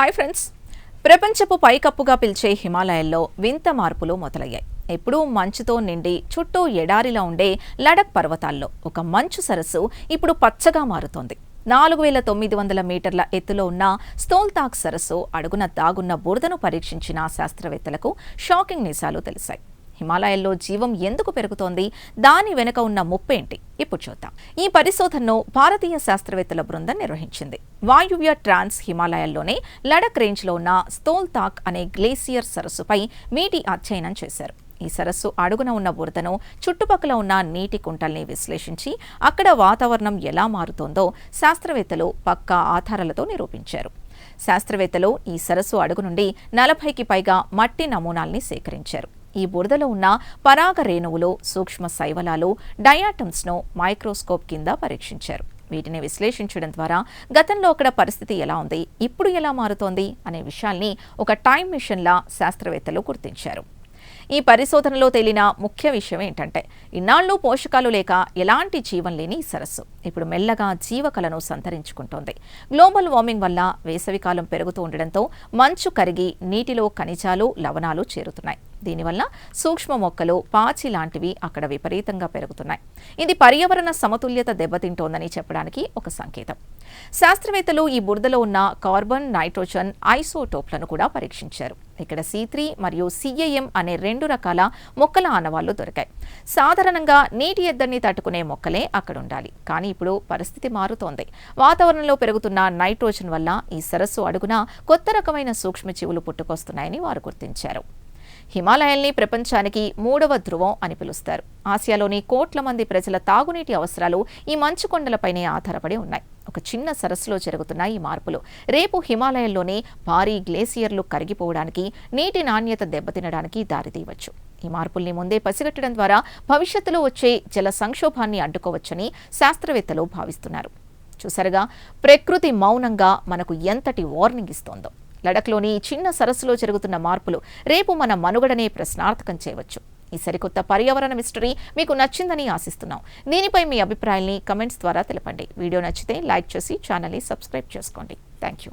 Hi friends, ప్రపంచపు పైకప్పుగా పిలిచే హిమాలయాల్లో వింత మార్పులు మొదలయ్యాయి. ఎప్పుడూ మంచుతో నిండి చుట్టూ ఎడారిలా ఉండే లడక్ పర్వతాల్లో ఒక మంచు సరస్సు ఇప్పుడు పచ్చగా మారుతోంది. 4900 మీటర్ల ఎత్తులో ఉన్న స్తోల్తాక్ సరస్సు అడుగున దాగున్న బురదను పరీక్షించిన శాస్త్రవేత్తలకు షాకింగ్ నిజాలు తెలిసాయి. హిమాలయాల్లో జీవం ఎందుకు పెరుగుతోంది, దాని వెనుక ఉన్న ముప్పేంటి ఇప్పుడు చూద్దాం. ఈ పరిశోధనను భారతీయ శాస్త్రవేత్తల బృందం నిర్వహించింది. వాయువ్య ట్రాన్స్ హిమాలయాల్లోనే లడక్ రేంజ్లో ఉన్న స్తోల్తాక్ అనే గ్లేసియర్ సరస్సుపై మీటి అధ్యయనం చేశారు. ఈ సరస్సు అడుగున ఉన్న బురదను, చుట్టుపక్కల ఉన్న నీటి కుంటల్ని విశ్లేషించి అక్కడ వాతావరణం ఎలా మారుతోందో శాస్త్రవేత్తలు పక్కా ఆధారాలతో నిరూపించారు. శాస్త్రవేత్తలు ఈ సరస్సు అడుగు నుండి 40కి పైగా మట్టి నమూనాల్ని సేకరించారు. ఈ బురదలో ఉన్న పరాగ రేణువులు, సూక్ష్మ శైవలాలు, డయాటమ్స్ను మైక్రోస్కోప్ కింద పరీక్షించారు. వీటిని విశ్లేషించడం ద్వారా గతంలో అక్కడ పరిస్థితి ఎలా ఉంది, ఇప్పుడు ఎలా మారుతోంది అనే విషయాల్ని ఒక టైం మిషన్లా శాస్త్రవేత్తలు గుర్తించారు. ఈ పరిశోధనలో తేలిన ముఖ్య విషయం ఏంటంటే, ఇన్నాళ్లు పోషకాలు లేక ఎలాంటి జీవం లేని ఈ సరస్సు ఇప్పుడు మెల్లగా జీవకళను సంతరించుకుంటోంది. గ్లోబల్ వార్మింగ్ వల్ల వేసవికాలం పెరుగుతూ ఉండడంతో మంచు కరిగి నీటిలో ఖనిజాలు, లవణాలు చేరుతున్నాయి. దీనివల్ల సూక్ష్మ మొక్కలు, పాచి లాంటివి అక్కడ విపరీతంగా పెరుగుతున్నాయి. ఇది పర్యావరణ సమతుల్యత దెబ్బతింటోందని చెప్పడానికి ఒక సంకేతం. శాస్త్రవేత్తలు ఈ బురదలో ఉన్న కార్బన్, నైట్రోజన్ ఐసోటోప్లను కూడా పరీక్షించారు. ఇక్కడ C3 మరియు CAM అనే 2 రకాల మొక్కల ఆనవాళ్లు దొరికాయి. సాధారణంగా నీటి ఎద్దడిని తట్టుకునే మొక్కలే అక్కడ ఉండాలి. కానీ ఇప్పుడు పరిస్థితి మారుతోంది. వాతావరణంలో పెరుగుతున్న నైట్రోజన్ వల్ల ఈ సరస్సు అడుగున కొత్త రకమైన సూక్ష్మజీవులు పుట్టుకొస్తున్నాయని వారు గుర్తించారు. హిమాలయాల్ని ప్రపంచానికి 3వ ధ్రువం అని పిలుస్తారు. ఆసియాలోని కోట్ల మంది ప్రజల తాగునీటి అవసరాలు ఈ మంచు కొండలపైనే ఆధారపడి ఉన్నాయి. ఒక చిన్న సరస్సులో జరుగుతున్న ఈ మార్పులు రేపు హిమాలయాల్లోని భారీ గ్లేసియర్లు కరిగిపోవడానికి, నీటి నాణ్యత దెబ్బతినడానికి దారితీయవచ్చు. ఈ మార్పుల్ని ముందే పసిగట్టడం ద్వారా భవిష్యత్తులో వచ్చే జల సంక్షోభాన్ని అడ్డుకోవచ్చని శాస్త్రవేత్తలు భావిస్తున్నారు. చూసారుగా, ప్రకృతి మౌనంగా మనకు ఎంతటి వార్నింగ్ ఇస్తోందో. లడఖ్లోని చిన్న సరస్సులో జరుగుతున్న మార్పులు రేపు మన మనుగడనే ప్రశ్నార్థకం చేయవచ్చు. ఈ సరికొత్త పర్యావరణ మిస్టరీ మీకు నచ్చిందని ఆశిస్తున్నాం. దీనిపై మీ అభిప్రాయాల్ని కమెంట్స్ ద్వారా తెలపండి. వీడియో నచ్చితే లైక్ చేసి ఛానల్ని సబ్స్క్రైబ్ చేసుకోండి. Thank you.